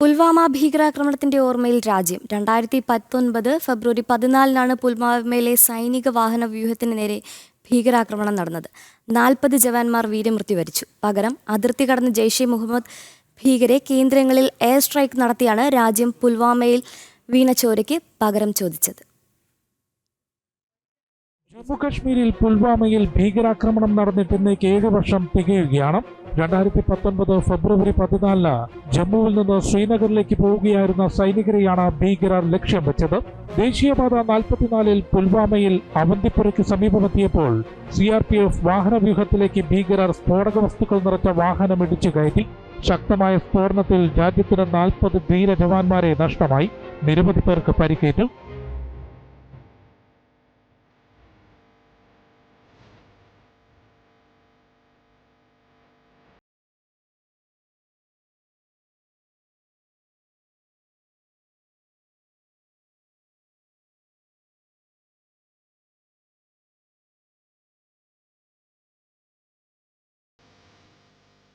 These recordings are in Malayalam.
പുൽവാമ ഭീകരാക്രമണത്തിന്റെ ഓർമ്മയിൽ രാജ്യം. 2019 ഫെബ്രുവരി 14 പുൽവാമയിലെ സൈനിക വാഹന വ്യൂഹത്തിന് നേരെ ഭീകരാക്രമണം നടന്നത്. 40 ജവാന്മാർ വീരമൃത്യു വരിച്ചു. പകരം അതിർത്തി കടന്ന് ജെയ്ഷെ മുഹമ്മദ് ഭീകരെ കേന്ദ്രങ്ങളിൽ എയർ സ്ട്രൈക്ക് നടത്തിയാണ് രാജ്യം പുൽവാമയിൽ വീണ ചോരയ്ക്ക് പകരം ചോദിച്ചത്. ജമ്മുകശ്മീരിൽ പുൽവാമയിൽ ഭീകരാക്രമണം നടന്നിട്ട് ഇന്നേക്ക് 7 വർഷം തികയുകയാണ്. 2019 ഫെബ്രുവരി 14 ജമ്മുവിൽ നിന്ന് ശ്രീനഗറിലേക്ക് പോവുകയായിരുന്ന സൈനികരെയാണ് ഭീകരർ ലക്ഷ്യം വെച്ചത്. ദേശീയപാത 44-ൽ പുൽവാമയിൽ അവന്തിപ്പുരയ്ക്ക് സമീപമെത്തിയപ്പോൾ CRPF വാഹനവ്യൂഹത്തിലേക്ക് ഭീകരർ സ്ഫോടക വസ്തുക്കൾ നിറച്ച വാഹനം ഇടിച്ചു കയറ്റി. ശക്തമായ സ്ഫോടനത്തിൽ രാജ്യത്തിന് 40 ധീര ജവാന്മാരെ നഷ്ടമായി. നിരവധി പേർക്ക് പരിക്കേറ്റു.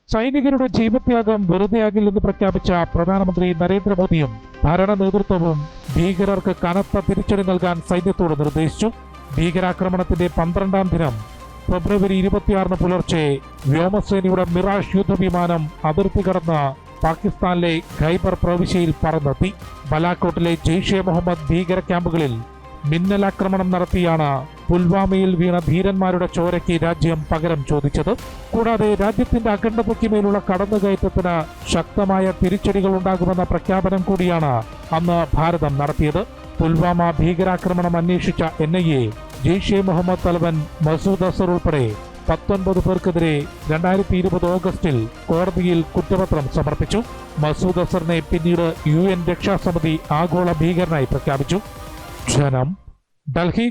സൈനികരുടെ ജീവത്യാഗം വെറുതെയാകില്ലെന്ന് പ്രഖ്യാപിച്ച പ്രധാനമന്ത്രി നരേന്ദ്രമോദിയും ഭരണ നേതൃത്വവും ഭീകരർക്ക് കനത്ത തിരിച്ചടി നൽകാൻ സൈന്യത്തോട് നിർദ്ദേശിച്ചു. ഭീകരാക്രമണത്തിന്റെ 12ാം ദിനം ഫെബ്രുവരി 26 പുലർച്ചെ വ്യോമസേനയുടെ മിറാഷ് യുദ്ധവിമാനം അതിർത്തി കടന്ന് പാകിസ്ഥാനിലെ ഖൈബർ പ്രവിശ്യയിൽ പറന്നെത്തി. ബലാക്കോട്ടിലെ ജെയ്ഷെ മുഹമ്മദ് ഭീകര ക്യാമ്പുകളിൽ മിന്നലാക്രമണം നടത്തിയാണ് പുൽവാമയിൽ വീണ ധീരന്മാരുടെ ചോരയ്ക്ക് രാജ്യം പകരം ചോദിച്ചത്. കൂടാതെ രാജ്യത്തിന്റെ അഖണ്ഡതയ്ക്ക് മേലുള്ള കടന്നുകയറ്റത്തിന് ശക്തമായ തിരിച്ചടികൾ ഉണ്ടാകുമെന്ന പ്രഖ്യാപനം കൂടിയാണ് അന്ന് ഭാരതം നടത്തിയത്. പുൽവാമ ഭീകരാക്രമണം അന്വേഷിച്ച NIA ജെയ്ഷെ മുഹമ്മദ് തലവൻ മസൂദ് അസർ ഉൾപ്പെടെ 19 പേർക്കെതിരെ 2020 ഓഗസ്റ്റിൽ കോടതിയിൽ കുറ്റപത്രം സമർപ്പിച്ചു. മസൂദ് അസറിനെ പിന്നീട് UN രക്ഷാസമിതി ആഗോള ഭീകരനായി പ്രഖ്യാപിച്ചു. ജനം, ഡൽഹി.